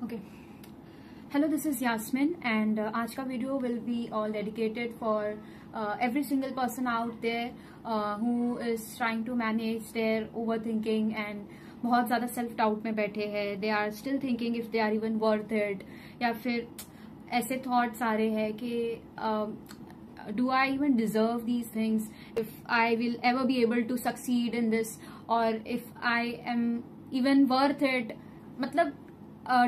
Okay. Hello, this is Yasmin and आज का video will be all dedicated for every single person out there who is trying to manage their overthinking and बहुत ज़्यादा self doubt में बैठे हैं. They are still thinking if they are even worth it, या फिर ऐसे thoughts आ रहे हैं कि do I even deserve these things, if I will ever be able to succeed in this, or if I am even worth it, मतलब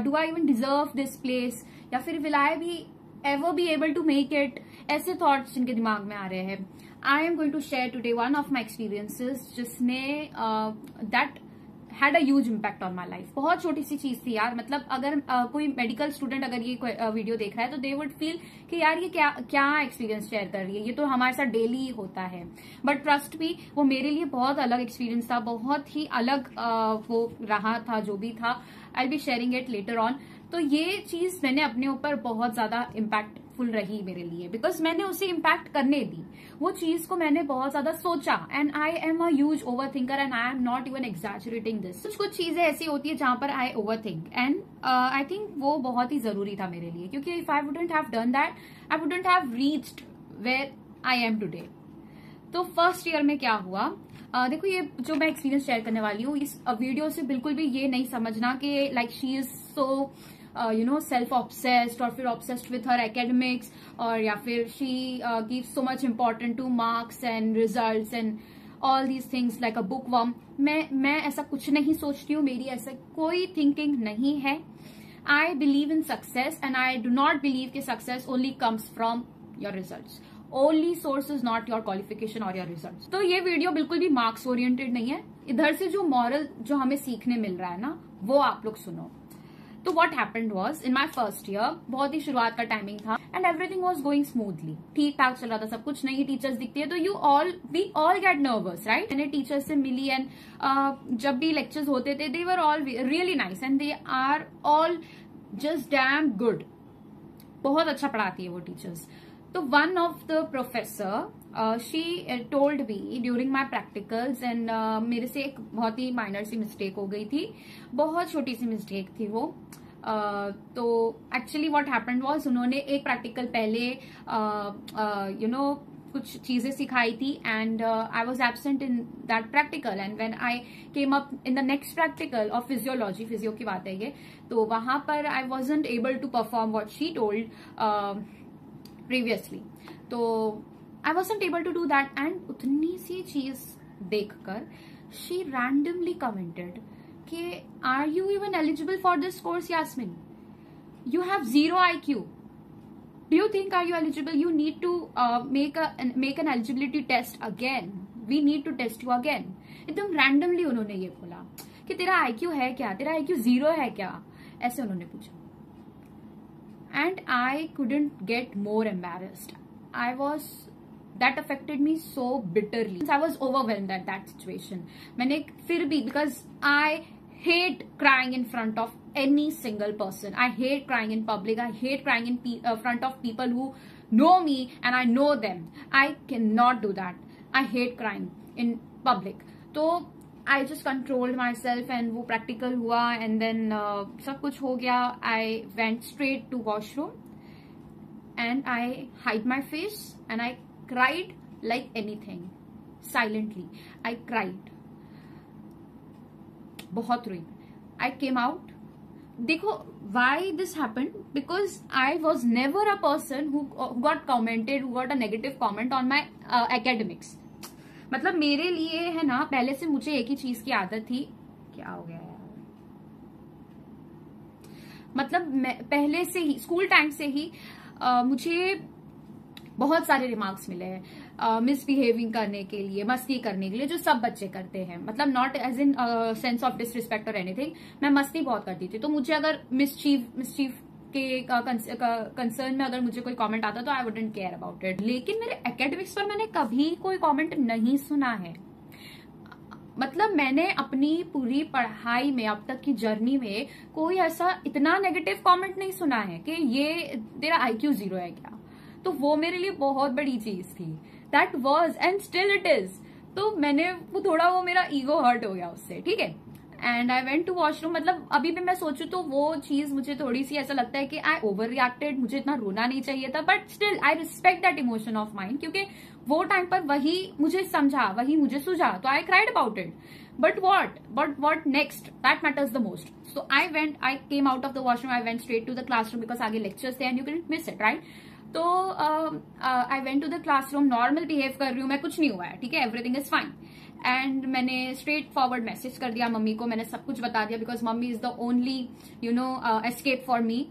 do I even deserve this place, या फिर will I be ever be able to make it, ऐसे thoughts जिनके दिमाग में आ रहे हैं. I am going to share today one of my experiences जिसने that had a huge impact on my life. बहुत छोटी सी चीज थी यार, मतलब अगर कोई मेडिकल स्टूडेंट अगर ये वीडियो देख रहा है तो दे वुड फील कि यार ये क्या एक्सपीरियंस शेयर कर रही है, ये तो हमारे साथ डेली होता है. बट ट्रस्ट मी, वो मेरे लिए बहुत अलग एक्सपीरियंस था, बहुत ही अलग वो रहा था जो भी था. I will be sharing it later on. तो ये चीज मैंने अपने ऊपर बहुत ज्यादा इम्पैक्टफुल रही मेरे लिए, बिकॉज मैंने उसे इम्पैक्ट करने दी. वो चीज को मैंने बहुत ज्यादा सोचा, and I am a huge overthinker and I am not even exaggerating this. कुछ चीजें ऐसी होती है जहां पर I overthink, and I think वो बहुत ही जरूरी था मेरे लिए, क्योंकि if I wouldn't have done that, I wouldn't have reached where I am today. तो फर्स्ट ईयर में क्या हुआ, देखो ये जो मैं एक्सपीरियंस शेयर करने वाली हूँ इस वीडियो से बिल्कुल भी ये नहीं समझना कि like she is so self obsessed, और फिर ऑब्सेस्ड विथ हर एकेडमिक्स, और या फिर she gives so much important two marks and results and all these things like a book worm. मैं ऐसा कुछ नहीं सोचती हूँ, मेरी ऐसा कोई थिंकिंग नहीं है. I believe in success and I do not believe कि success only comes from your results. Only source is not your qualification और योर रिजल्ट्स. तो ये वीडियो बिल्कुल भी मार्क्स ओरिएंटेड नहीं है. इधर से जो मॉरल जो हमें सीखने मिल रहा है ना, वो आप लोग सुनो. तो what happened was, in my first year बहुत ही शुरुआत का टाइमिंग था and everything was going smoothly, ठीक ठाक चल रहा था सब कुछ. नई टीचर्स दिखती है तो we all get nervous, right. मैंने टीचर्स से मिली एंड जब भी लेक्चर्स होते थे they were all really nice and they are all just damn good. बहुत अच्छा पढ़ाती है वो टीचर्स. तो one of the professor she told me during my practicals and मेरे से एक बहुत ही माइनर सी मिस्टेक हो गई थी, बहुत छोटी सी मिस्टेक थी वो. तो एक्चुअली व्हाट हैपेंड वाज, उन्होंने एक प्रैक्टिकल पहले कुछ चीजें सिखाई थी and I was absent in that practical. And when I came up in the next practical of physiology, physio की बात है ये, तो वहां पर I wasn't able to perform what she told previously. तो I wasn't able to do that, and उतनी सी चीज देखकर she randomly commented कि are you even eligible for this course, Yasmin? You have 0 IQ. Do you think are you eligible? You need to make an eligibility test again. We need to test you again. एकदम randomly उन्होंने ये बोला कि तेरा IQ है क्या, तेरा IQ 0 है क्या, ऐसे उन्होंने पूछा. And I couldn't get more embarrassed. That affected me so bitterly. I was overwhelmed at that situation. मैंने फिर भी, because I hate crying in front of any single person. I hate crying in public. I hate crying in front of people who know me and I know them. I cannot do that. I hate crying in public. तो I just controlled myself and वो practical हुआ and then सब कुछ हो गया. I went straight to washroom and I hid my face and I cried like anything. Silently. I cried. बहुत रोई. I came out. देखो why this happened, because I was never a person who got a negative comment on my academics. मतलब मेरे लिए है ना, पहले से मुझे एक ही चीज की आदत थी. क्या हो गया यार, मतलब मैं पहले से ही स्कूल टाइम से ही मुझे बहुत सारे रिमार्क्स मिले हैं मिसबिहेविंग करने के लिए, मस्ती करने के लिए, जो सब बच्चे करते हैं. मतलब not as in sense of disrespect और एनीथिंग. मैं मस्ती बहुत करती थी, तो मुझे अगर मिसचीव के कंसर्न में अगर मुझे कोई कमेंट आता तो I wouldn't care about it. लेकिन मेरे एकेडमिक्स पर मैंने कभी कोई कमेंट नहीं सुना है. मतलब मैंने अपनी पूरी पढ़ाई में अब तक की जर्नी में कोई ऐसा इतना नेगेटिव कमेंट नहीं सुना है कि ये तेरा IQ 0 है क्या. तो वो मेरे लिए बहुत बड़ी चीज थी. That was and still it is. तो मैंने वो मेरा ईगो हर्ट हो गया उससे, ठीक है. And I went to washroom. मतलब अभी भी मैं सोचूं तो वो चीज मुझे थोड़ी सी ऐसा लगता है कि आई ओवर रिएक्टेड, मुझे इतना रोना नहीं चाहिए था, but still I respect that emotion of mind, क्योंकि वो टाइम पर वही मुझे समझा, वही मुझे सूझा, तो I cried about it. But what next, that matters the most. So I came out of the washroom, I went straight to the classroom because आगे लेक्चर्स थे and you can miss it, right. तो I went to the classroom, normal behave कर रही हूँ मैं, कुछ नहीं हुआ है, ठीक है, एवरीथिंग इज फाइन। एंड मैंने स्ट्रेट फॉरवर्ड मैसेज कर दिया मम्मी को, मैंने सब कुछ बता दिया because mummy is the only escape for me.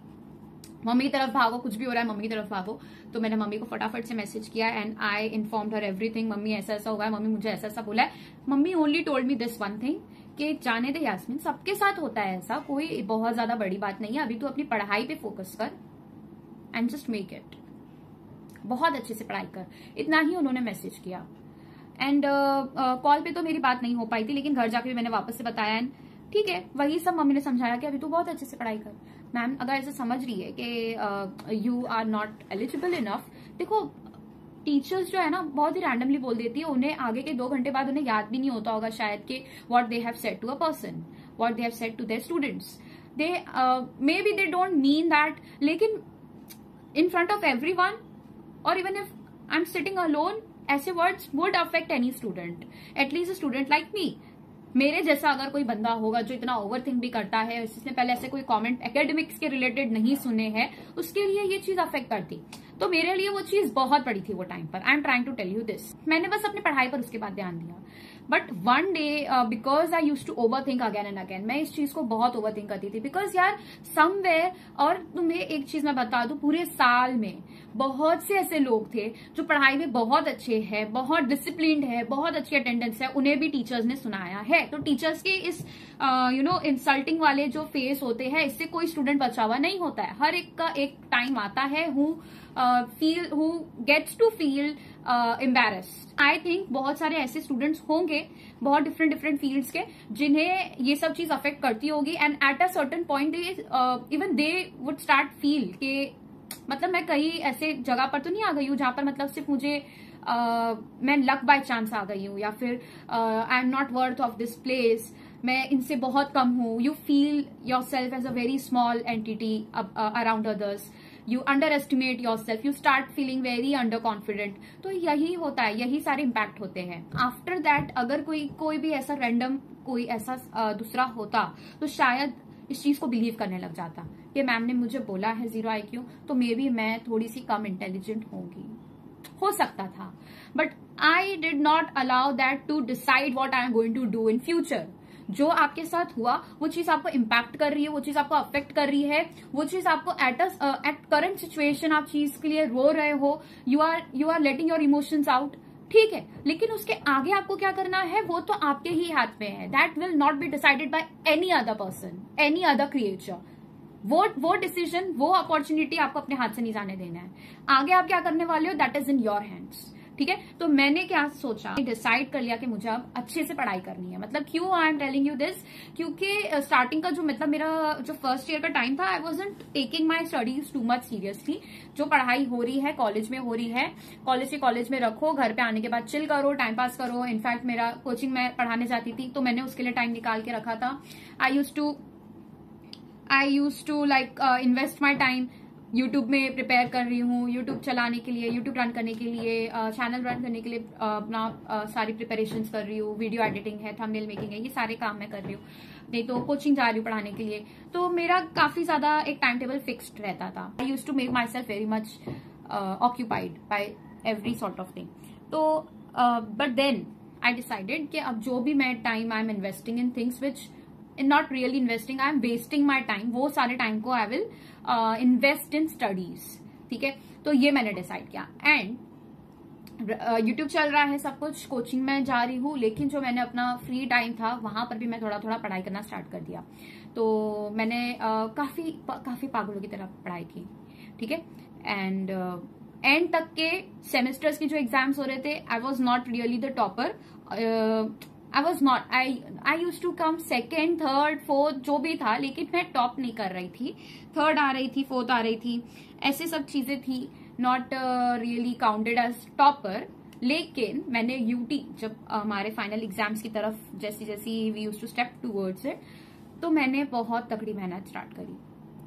Mummy की तरफ भागो, कुछ भी हो रहा है मम्मी की तरफ भागो। तो मैंने मम्मी को फटाफट से मैसेज किया and I informed her everything. Mummy ऐसा ऐसा हुआ है, मम्मी मुझे ऐसा ऐसा बोला है। Mummy only told me this one thing कि जाने दे यास्मीन, सबके साथ होता है ऐसा, कोई बहुत ज्यादा बड़ी बात नहीं है, अभी तो अपनी पढ़ाई पे फोकस कर एंड जस्ट मेक इट, बहुत अच्छे से पढ़ाई कर। इतना ही उन्होंने मैसेज किया। एंड कॉल पे तो मेरी बात नहीं हो पाई थी, लेकिन घर जाके भी मैंने वापस से बताया एंड ठीक है, वही सब मम्मी ने समझाया कि अभी तो बहुत अच्छे से पढ़ाई कर। मैम अगर ऐसे समझ रही है कि you are not eligible enough, देखो टीचर्स जो है ना बहुत ही रैंडमली बोल देती है, उन्हें आगे के 2 घंटे बाद उन्हें याद भी नहीं होता होगा शायद कि what they have said to a person, what they have said to their students. They may be they don't mean that, लेकिन इन फ्रंट ऑफ एवरीवन और even if I am sitting alone, ऐसे words would affect any student, at least a student like me. मेरे जैसा अगर कोई बंदा होगा जो इतना ओवर थिंक भी करता है, जिसने पहले ऐसे कोई कमेंट एकेडमिक्स के रिलेटेड नहीं सुने हैं, उसके लिए ये चीज अफेक्ट करती। तो मेरे लिए वो चीज बहुत बड़ी थी वो टाइम पर। I am trying to tell you this. मैंने बस अपनी पढ़ाई पर उसके बाद ध्यान दिया। But one day because I use to overthink again and again, मैं इस चीज को बहुत ओवर थिंक करती थी बिकॉज यार समवेयर, और तुम्हें एक चीज मैं बता दूं, पूरे साल में बहुत से ऐसे लोग थे जो पढ़ाई में बहुत अच्छे हैं, बहुत डिसिप्लिन्ड है, बहुत अच्छी अटेंडेंस है, उन्हें भी टीचर्स ने सुनाया है। तो टीचर्स के इस इंसल्टिंग वाले जो फेस होते हैं, इससे कोई स्टूडेंट बचा हुआ नहीं होता है। हर एक का एक टाइम आता है who gets to feel embarrassed. I think बहुत सारे ऐसे स्टूडेंट्स होंगे बहुत डिफरेंट फील्ड्स के, जिन्हें ये सब चीज अफेक्ट करती होगी and at a certain point even they would start feel कि मतलब मैं कहीं ऐसे जगह पर तो नहीं आ गई हूँ जहां पर मतलब सिर्फ मुझे मैं लक बाय चांस आ गई हूँ, या फिर I am not worth of this place, मैं इनसे बहुत कम हूँ। You feel yourself as a very small entity around others, you underestimate yourself, you start feeling very underconfident. तो यही होता है, यही सारे इम्पैक्ट होते हैं। आफ्टर दैट अगर कोई भी ऐसा रैंडम कोई ऐसा दूसरा होता तो शायद इस चीज को बिलीव करने लग जाता कि मैम ने मुझे बोला है 0 IQ, तो मे बी मैं थोड़ी सी कम इंटेलिजेंट होंगी, हो सकता था। But I did not allow that to decide what I am going to do in future. जो आपके साथ हुआ वो चीज आपको इम्पैक्ट कर रही है, वो चीज आपको अफेक्ट कर रही है, वो चीज आपको एट करंट सिचुएशन आप चीज के लिए रो रहे हो, you are letting your emotions out, ठीक है, लेकिन उसके आगे आपको क्या करना है वो तो आपके ही हाथ में है। That will not be decided by any other person, any other creature. वो डिसीजन, वो अपॉर्चुनिटी आपको अपने हाथ से नहीं जाने देना है। आगे आप क्या करने वाले हो that is in your hands, ठीक है। तो मैंने क्या सोचा, डिसाइड कर लिया कि मुझे अब अच्छे से पढ़ाई करनी है। मतलब क्यों आई एम टेलिंग यू दिस, क्योंकि स्टार्टिंग का जो मतलब मेरा जो फर्स्ट ईयर का टाइम था, I wasn't taking my studies too much seriously. जो पढ़ाई हो रही है कॉलेज में हो रही है, कॉलेज से कॉलेज में रखो, घर पे आने के बाद चिल करो, टाइम पास करो। इनफैक्ट मेरा कोचिंग में पढ़ाने जाती थी तो मैंने उसके लिए टाइम निकाल के रखा था। I use to like invest my time YouTube में प्रिपेयर कर रही हूँ, यूट्यूब चलाने के लिए, यूट्यूब रन करने के लिए, चैनल रन करने के लिए अपना सारी प्रिपरेशंस कर रही हूँ। वीडियो एडिटिंग है, थंबनेल मेकिंग है, ये सारे काम मैं कर रही हूँ। नहीं तो कोचिंग जा रही हूँ पढ़ाने के लिए। तो मेरा काफी ज्यादा एक टाइम टेबल फिक्स्ड रहता था। I use to make my self very much occupied by every sort of thing. तो बट देन आई डिसाइडेड कि अब जो भी मैं time I am investing in things which not really investing, I am wasting my time, वो सारे time को I will invest in studies, ठीक है। तो ये मैंने डिसाइड किया। एंड यूट्यूब चल रहा है, सब कुछ, कोचिंग में जा रही हूँ, लेकिन जो मैंने अपना फ्री टाइम था वहां पर भी मैं थोड़ा थोड़ा पढ़ाई करना स्टार्ट कर दिया। तो मैंने काफी पागलों की तरह पढ़ाई की, ठीक है। एंड एंड तक के सेमेस्टर्स के जो एग्जाम्स हो रहे थे, I was not really the topper, I used to come second, third, fourth, जो भी था, लेकिन मैं टॉप नहीं कर रही थी। थर्ड आ रही थी, फोर्थ आ रही थी, ऐसे सब चीजें थी, not really counted as topper. लेकिन मैंने यूटी जब हमारे फाइनल एग्जाम्स की तरफ जैसी जैसी we use to step towards it, तो मैंने बहुत तगड़ी मेहनत स्टार्ट करी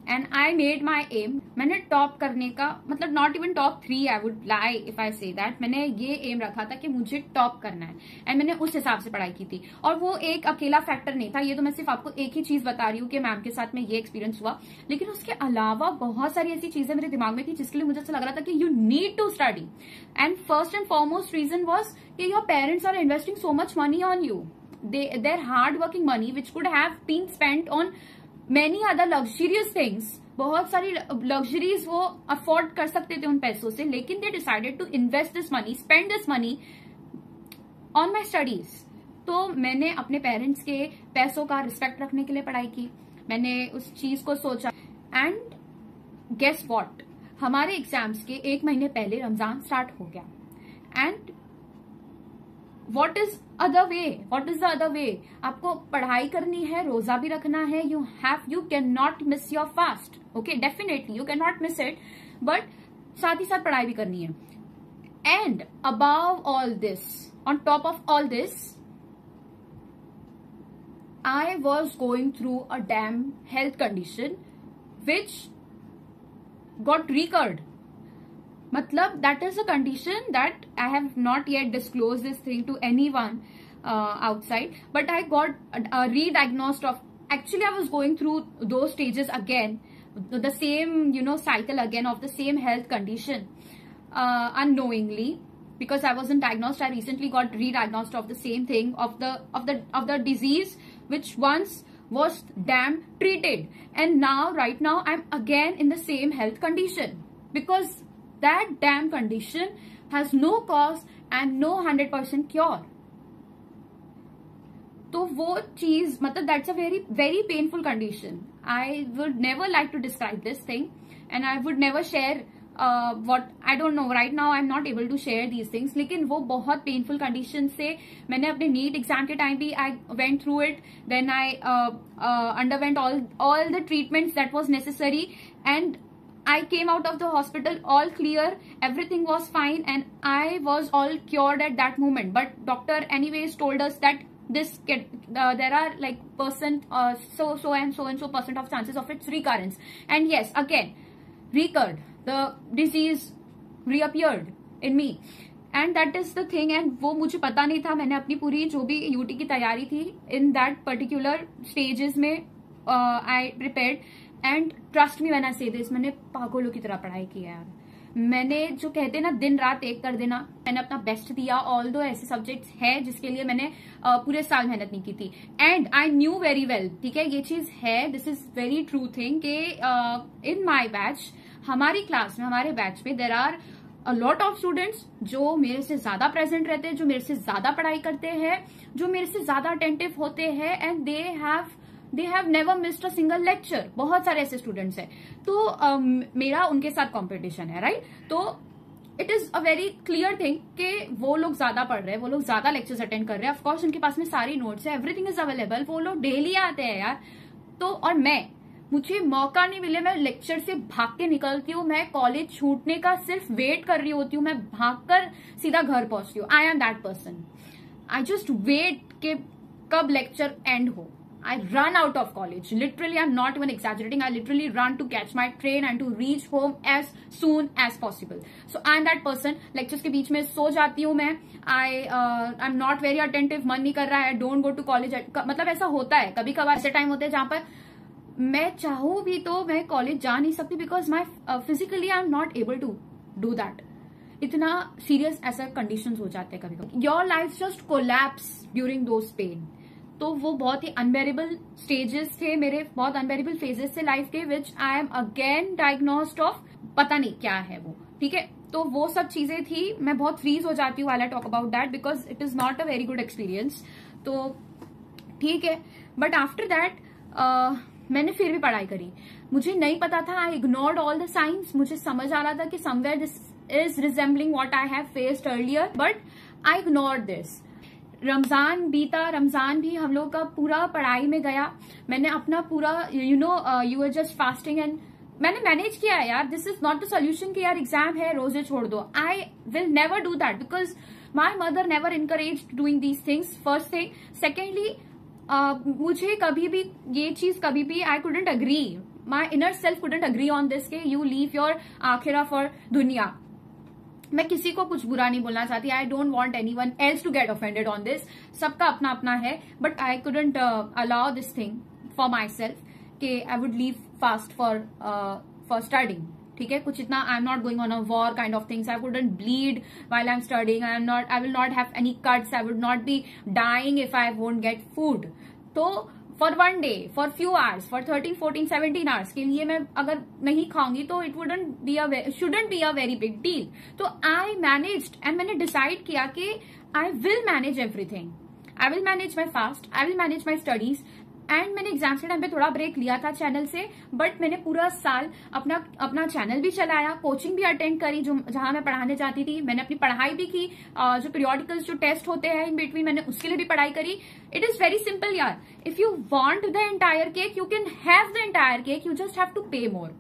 and I made my aim. मैंने टॉप करने का मतलब not even top 3, I would lie if I say that, मैंने ये एम रखा था कि मुझे टॉप करना है एंड मैंने उस हिसाब से पढ़ाई की थी। और वो एक अकेला फैक्टर नहीं था, ये तो मैं सिर्फ आपको एक ही चीज बता रही हूँ कि मैम के साथ में ये एक्सपीरियंस हुआ, लेकिन उसके अलावा बहुत सारी ऐसी चीजें मेरे दिमाग में थी जिसके लिए मुझे ऐसा लग रहा था कि you need to study. And first and foremost reason was कि your parents are investing so much money on you, their hard working money which could have been spent on many other luxurious things, बहुत सारी luxuries वो afford कर सकते थे उन पैसों से, लेकिन they decided to invest this money, spend this money on my studies. तो मैंने अपने पेरेंट्स के पैसों का रिस्पेक्ट रखने के लिए पढ़ाई की, मैंने उस चीज को सोचा एंड गेस व्हाट, हमारे एग्जाम्स के 1 महीने पहले रमजान स्टार्ट हो गया and What is other way? What is the other way? आपको पढ़ाई करनी है, रोजा भी रखना है, you cannot miss your fast. Okay, definitely you cannot miss it, but साथ ही साथ पढ़ाई भी करनी है. And above all this, on top of all this, I was going through a damn health condition which got recurred. मतलब that is a condition that I have not yet disclosed this thing to anyone outside, but I got re-diagnosed of, actually I was going through those stages again, the same cycle again of the same health condition unknowingly, because I wasn't diagnosed. I recently got re-diagnosed of the same thing, of the disease which once was damn treated, and now right now I'm again in the same health condition because that damn condition has no cause and no 100% cure. तो वो चीज मतलब that's a very very painful condition. I would never like to describe this thing and I would never share what I don't know right now. I'm not able to share these things. लेकिन वो बहुत painful condition से मैंने अपने NEET exam के time भी I went through it. Then I underwent all the treatments that was necessary and I came out of the hospital all clear, everything was fine and I was all cured at that moment. But doctor anyways told us that there are like so and so percent of chances of its recurrence. And yes, again recurred, the disease reappeared in me and that is the thing. And वो मुझे पता नहीं था, मैंने अपनी पूरी जो भी यूटी की तैयारी थी in that particular stages में I prepared. And trust me when I से दिस, मैंने पागलों की तरह पढ़ाई की है यार। मैंने जो कहते हैं ना दिन रात एक कर देना, मैंने अपना बेस्ट दिया। ऑल दो ऐसे सब्जेक्ट्स है जिसके लिए मैंने पूरे साल मेहनत नहीं की थी and I knew very well, ठीक है ये चीज है, this is very true thing कि इन माई बैच, हमारी क्लास में हमारे बैच में there are a lot of students जो मेरे से ज्यादा प्रेजेंट रहते हैं, जो मेरे से ज्यादा पढ़ाई करते हैं, जो मेरे से ज्यादा अटेंटिव होते हैं and they have never missed a single lecture. बहुत सारे ऐसे स्टूडेंट्स हैं, तो मेरा उनके साथ कंपटीशन है, राइट। तो it is a very clear thing कि वो लोग ज्यादा पढ़ रहे हैं, वो लोग ज्यादा लेक्चर्स अटेंड कर रहे हैं, ऑफकोर्स उनके पास में सारी नोट्स है, एवरीथिंग इज अवेलेबल, वो लोग डेली आते हैं यार। तो और मुझे मौका नहीं मिले, मैं लेक्चर से भाग के निकलती हूँ, मैं कॉलेज छूटने का सिर्फ वेट कर रही होती हूँ, मैं भागकर सीधा घर पहुंचती हूँ। I am that person, I just wait के कब लेक्चर एंड हो। I run out of college. Literally, I'm not even exaggerating. I literally run to catch my train and to reach home as soon as possible. So I'm that person. Lectures के बीच में सो जाती हूँ मैं. I'm not very attentive. मन नहीं कर रहा है. Don't go to college. मतलब ऐसा होता है. कभी कभार ऐसे टाइम होते हैं जहाँ पर मैं चाहूँ भी तो मैं कॉलेज जा नहीं सकती because my physically I'm not able to do that. इतना सीरियस ऐसा कंडीशंस हो जाते हैं कभी कभी. Your life just collapse during those pain. तो वो बहुत ही अनबेरेबल स्टेजेस थे मेरे, बहुत अनबेरेबल फेजेस थे लाइफ के, which I am again diagnosed of, पता नहीं क्या है वो, ठीक है। तो वो सब चीजें थी, मैं बहुत फ्रीज हो जाती हूँ while I talk about that because it is not a very good experience. तो ठीक है, बट आफ्टर दैट मैंने फिर भी पढ़ाई करी। मुझे नहीं पता था, आई इग्नोर्ड ऑल द साइंस। मुझे समझ आ रहा था कि somewhere this is resembling what I have faced earlier, but I ignored this. Ramzan बीता, रमजान भी हम लोग का पूरा पढ़ाई में गया। मैंने अपना पूरा you are just fasting and मैंने मैनेज किया है यार। This is not the solution कि यार एग्जाम है रोजे छोड़ दो। I will never do that because my mother never encourage doing these things, first thing. Secondly, मुझे कभी भी ये चीज कभी भी I couldn't agree, my inner self couldn't agree on this के यू लीव योर आखिरा फॉर दुनिया. मैं किसी को कुछ बुरा नहीं बोलना चाहती. I don't want anyone else to get offended on this. सबका अपना अपना है, but I couldn't allow this thing for my self कि I would leave fast for studying. ठीक है, कुछ इतना I am not going on a war kind of things. I wouldn't bleed while I am studying. I will not have any cuts. I would not be dying if I won't get food. तो for one day, for few hours, for 13, 14, 17 hours के लिए मैं अगर नहीं खाऊंगी तो it shouldn't be a very big deal. तो I managed and मैंने डिसाइड किया कि I will manage everything. I will manage my fast, I will manage my studies. And मैंने एग्जाम्स के टाइम पे थोड़ा ब्रेक लिया था चैनल से, बट मैंने पूरा साल अपना चैनल भी चलाया, कोचिंग भी अटेंड करी जहां मैं पढ़ाने जाती थी. मैंने अपनी पढ़ाई भी की, जो पीरियोडिकल्स जो टेस्ट होते हैं इन बिटवीन मैंने उसके लिए भी पढ़ाई करी. इट इज वेरी सिंपल यार. If you want the entire cake you can have the entire cake, you just have to pay more.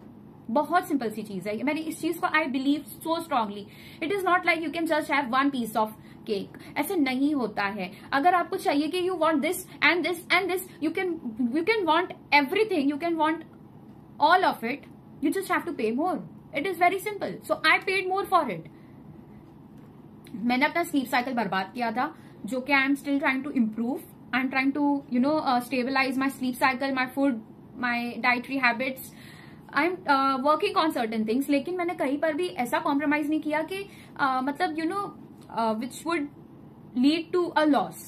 बहुत सिंपल सी चीज है. मैंने इस चीज को I believe so strongly. It is not like you can just have one piece of cake. ऐसे नहीं होता है. अगर आपको चाहिए कि you want this and this and this, you can want everything, you can want all of it, you just have to pay more. It is very simple. So I paid more for it. मैंने अपना sleep cycle बर्बाद किया था, जो कि आई am still trying to improve. I am trying to stabilise my sleep cycle, my food, my dietary habits. I am working on certain things. लेकिन मैंने कहीं पर भी ऐसा कॉम्प्रोमाइज नहीं किया कि मतलब which would lead to a loss.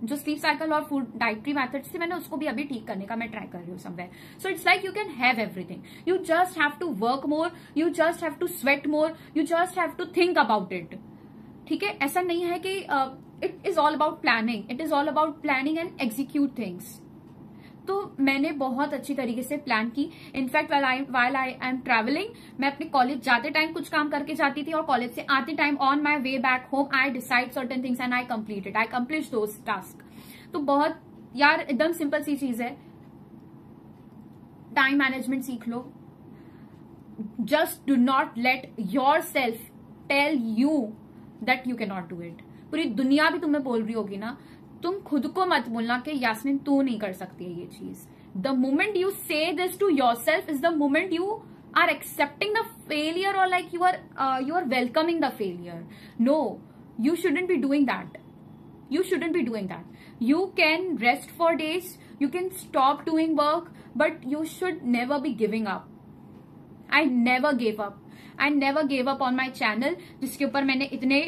जो स्लीप साइकिल और फूड डाइटरी मेथड से मैंने उसको भी अभी ठीक करने का मैं ट्राई कर रही हूँ somewhere. So it's like you can have everything. You just have to work more, you just have to sweat more, you just have to think about it. ठीक है, ऐसा नहीं है कि it is all about planning. It is all about planning and execute things. तो मैंने बहुत अच्छी तरीके से प्लान की. In fact while I am travelling, मैं अपने कॉलेज जाते टाइम कुछ काम करके जाती थी और कॉलेज से आते time on my way back home I decide certain things and I accomplish those task. तो बहुत यार एकदम सिंपल सी चीज है. टाइम मैनेजमेंट सीख लो. Just do not let your self tell you that you can not do it. पूरी दुनिया भी तुम्हें बोल रही होगी ना, तुम खुद को मत बोलना कि यास्मीन तू नहीं कर सकती है ये चीज. The moment you say this to your self is the moment you are accepting the failure और like you are welcoming the failure. No, you shouldn't be doing that. You shouldn't be doing that. You can rest for days, you can stop doing work, but you should never be giving up. I never gave up. I never gave up on my channel, जिसके ऊपर मैंने इतने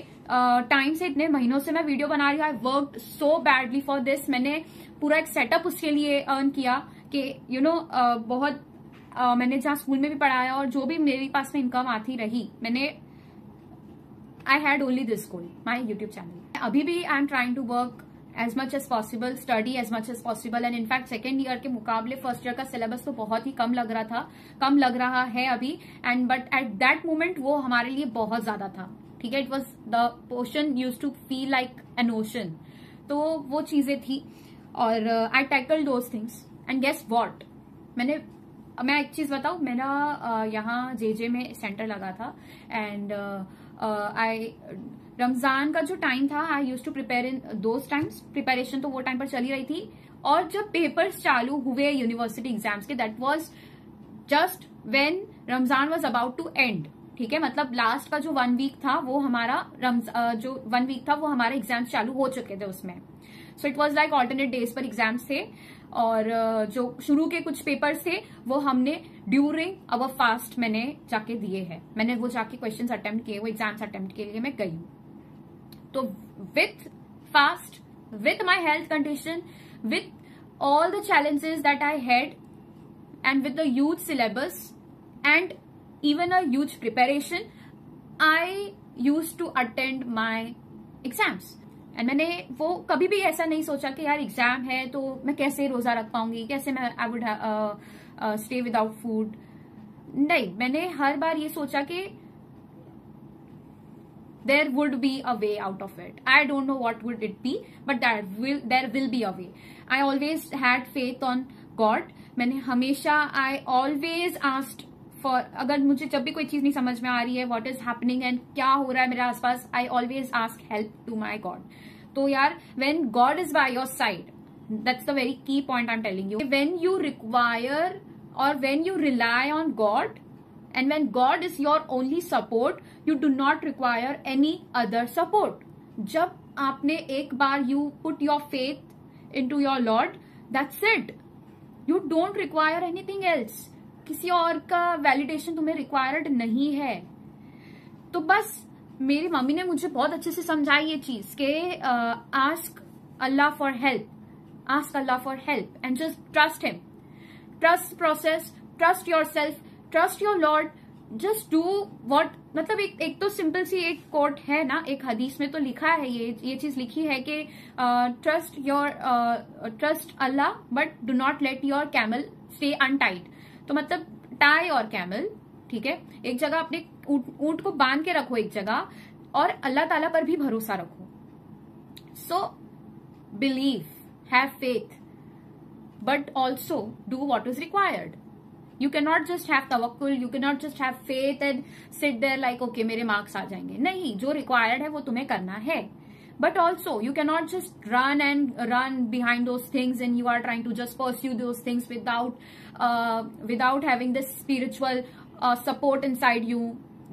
time से, इतने महीनों से मैं video बना रही हूँ. I worked so badly for this. मैंने पूरा एक सेटअप उसके लिए अर्न किया कि बहुत मैंने जहाँ स्कूल में भी पढ़ाया और जो भी मेरे पास में इनकम आती रही, मैंने I had only this goal, my YouTube channel. अभी भी I am trying to work as much as possible, study as much as possible, and in fact second year के मुकाबले first year का syllabus तो बहुत ही कम लग रहा है अभी, and but at that moment वो हमारे लिए बहुत ज्यादा था. ठीक है, it was the ocean used to feel like an ocean. तो वो चीजें थी और I tackled those things and guess what, मैं एक चीज बताऊं, मेरा यहाँ JJ में सेंटर लगा था एंड रमजान का जो टाइम था, I use to prepare in those times. Preparation तो वो टाइम पर चली रही थी और जब पेपर्स चालू हुए यूनिवर्सिटी एग्जाम्स के, that was just when Ramzan was about to end. ठीक है, मतलब लास्ट का जो 1 वीक था वो हमारा हमारे एग्जाम्स चालू हो चुके थे उसमें. So it was like alternate days पर एग्जाम्स थे और जो शुरू के कुछ पेपर्स थे वो हमने ड्यूरिंग अवर फास्ट मैंने जाके दिए हैं. मैंने वो जाके क्वेश्चंस अटेम्प्ट किए, वो एग्जाम्स अटेम्प्ट के लिए मैं गई हूँ. तो with fast, with my health condition, with all the challenges that I had and with the huge syllabus and even a huge preparation, I use to attend my exams. And मैंने वो कभी भी ऐसा नहीं सोचा कि यार एग्जाम है तो मैं कैसे रोजा रख पाऊंगी, कैसे मैं I would stay without food. नहीं, मैंने हर बार ये सोचा कि there would be a way out of it. I don't know what would it be, but there will be a way. I always had faith on God. मैंने हमेशा I always asked for अगर मुझे जब भी कोई चीज नहीं समझ में आ रही है, व्हाट इज हैपनिंग एंड क्या हो रहा है मेरे आसपास, I always ask help to my God. तो यार when God is by your side, that's the very key point I am telling you. When you require और when you rely on God and when God is your only support, you do not require any other support. जब आपने एक बार you put your faith into your Lord, that's it. You don't require anything else. किसी और का validation तुम्हें required नहीं है. तो बस मेरी मम्मी ने मुझे बहुत अच्छे से समझाई ये चीज कि ask Allah for help, ask Allah for help and just trust Him. Trust process, trust yourself, trust your Lord, just do what. मतलब एक तो सिंपल सी एक कोट है ना, एक हदीस में तो लिखा है, ये चीज लिखी है कि trust Allah but do not let your camel stay untied. तो मतलब टाई और कैमल, ठीक है, एक जगह अपने ऊंट को बांध के रखो एक जगह, और अल्लाह ताला पर भी भरोसा रखो. So believe, have faith, but also do what is required. You cannot just have tawakkul, you cannot just have faith and sit there like okay मेरे मार्क्स आ जाएंगे. नहीं, जो रिक्वायर्ड है वो तुम्हें करना है. But also you cannot just run behind those things and you are trying to just pursue those things without having this spiritual support inside you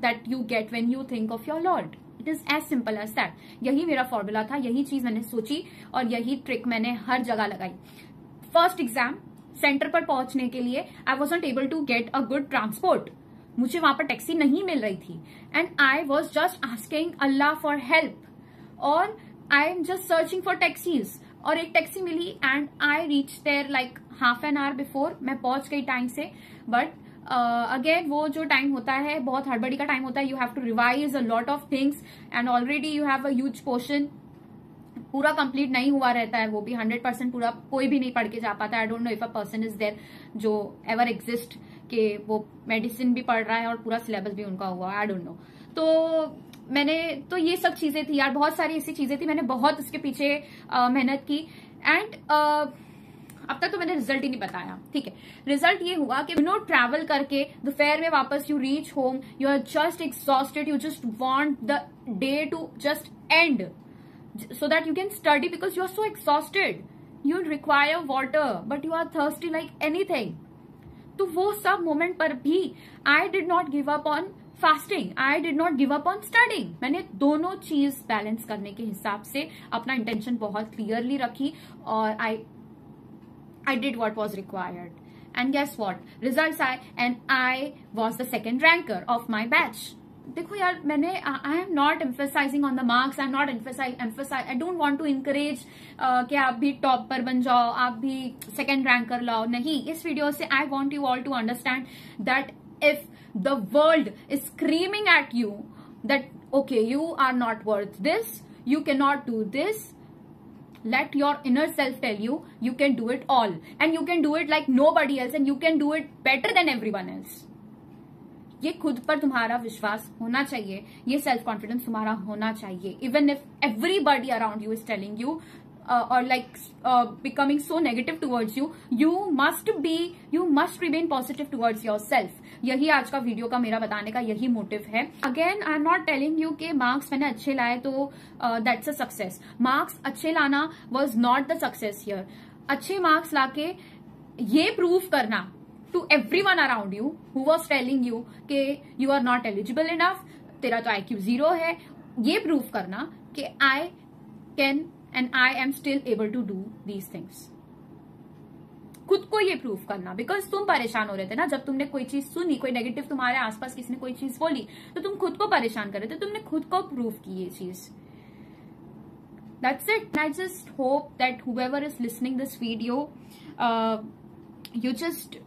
that you get when you think of your Lord. It is as simple as that. यही मेरा formula था, यही चीज मैंने सोची और यही trick मैंने हर जगह लगाई. फर्स्ट एग्जाम सेंटर पर पहुंचने के लिए I wasn't able to get a good transport. मुझे वहां पर टैक्सी नहीं मिल रही थी and I was just asking Allah for help, और I am just searching for taxis, और एक टैक्सी मिली and I reach there like half an hour before. मैं पहुंच गई टाइम से, बट अगेन वो जो टाइम होता है बहुत हड़बड़ी का टाइम होता है. You have to revise a lot of things and already you have a huge portion. पूरा कंप्लीट नहीं हुआ रहता है, वो भी 100% पूरा कोई भी नहीं पढ़ के जा पाता. I don't know if a person is there जो एवर एग्जिस्ट कि वो मेडिसिन भी पढ़ रहा है और पूरा सिलेबस भी उनका हुआ, आई डोंट नो. तो मैंने तो ये सब चीजें थी यार, बहुत सारी ऐसी चीजें थी, मैंने बहुत इसके पीछे मेहनत की एंड अब तक तो मैंने रिजल्ट ही नहीं बताया. ठीक है, रिजल्ट ये हुआ कि ट्रैवल करके दोपहर में वापस you reach home, you are just exhausted, you just want the day to just end so that you can study because you are so exhausted. You require water but you are thirsty like anything. तो वो सब moment पर भी I did not give up on fasting, I did not give up on studying. मैंने दोनों चीज balance करने के हिसाब से अपना इंटेंशन बहुत क्लियरली रखी और I did what was required. And guess what? Results आए and I was the second ranker of my batch. देखो यार, मैंने I am not emphasising on the marks, I am not emphasise, I don't want to encourage कि आप भी top पर बन जाओ, आप भी सेकंड रैंक कर लाओ. नहीं, इस वीडियो से I want you all to understand that if the world is screaming at you that okay you are not worth this, you can not do this, let your inner self tell you you can do it all and you can do it like nobody else and you can do it better than everyone else. ये खुद पर तुम्हारा विश्वास होना चाहिए, ये self confidence तुम्हारा होना चाहिए. Even if everybody around you is telling you और like becoming so negative towards you, you must remain positive towards your self. यही आज का वीडियो का मेरा बताने का यही मोटिव है. Again I am not telling you कि मार्क्स मैंने अच्छे लाए तो दैट्स अ सक्सेस. मार्क्स अच्छे लाना was not the success here. अच्छे मार्क्स लाके ये प्रूव करना to everyone around you who was telling you कि you are not eligible enough, तेरा तो IQ 0 है, ये प्रूव करना कि I can and I am still able to do these things. खुद को ये प्रूव करना, बिकॉज तुम परेशान हो रहे थे ना जब तुमने कोई चीज सुनी, कोई नेगेटिव तुम्हारे आसपास किसी ने कोई चीज बोली तो तुम खुद को परेशान कर रहे थे, तुमने खुद को प्रूव की ये चीज. That's it. I just hope that whoever is listening this video, you just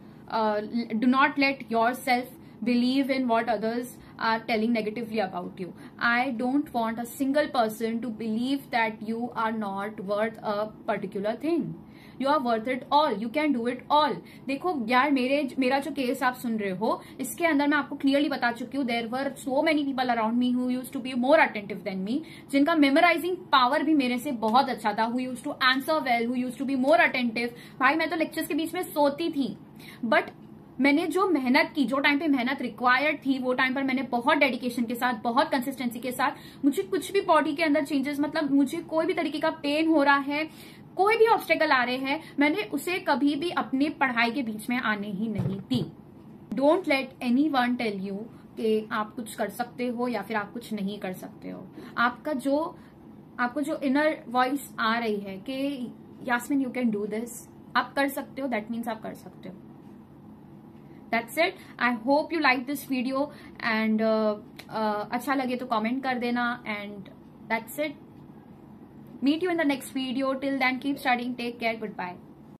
do not let yourself believe in what others are telling negatively about you. I don't want a single person to believe that you are not worth a particular thing. You are worth it all. You can do it all. देखो यार, मेरा जो case आप सुन रहे हो, इसके अंदर मैं आपको क्लियरली बता चुकी हूँ. There were so many people around me who used to be more attentive than me, जिनका memorizing power भी मेरे से बहुत अच्छा था, who used to answer well, who used to be more attentive. भाई मैं तो लेक्चर्स के बीच में सोती थी, बट मैंने जो मेहनत की, जो टाइम पे मेहनत रिक्वायर्ड थी, वो टाइम पर मैंने बहुत डेडिकेशन के साथ, बहुत कंसिस्टेंसी के साथ, मुझे कुछ भी बॉडी के अंदर चेंजेस, मतलब मुझे कोई भी तरीके का पेन हो रहा है, कोई भी ऑब्स्टेकल आ रहे हैं, मैंने उसे कभी भी अपनी पढ़ाई के बीच में आने ही नहीं दी। Don't let anyone tell you कि आप कुछ कर सकते हो या फिर आप कुछ नहीं कर सकते हो। आपको जो इनर वॉइस आ रही है कि Yasmin you can do this, आप कर सकते हो, दैट मीन्स आप कर सकते हो। That's it. I hope you like this video and अच्छा लगे तो कमेंट कर देना and that's it. Meet you in the next video. Till then, keep studying. Take care. Goodbye.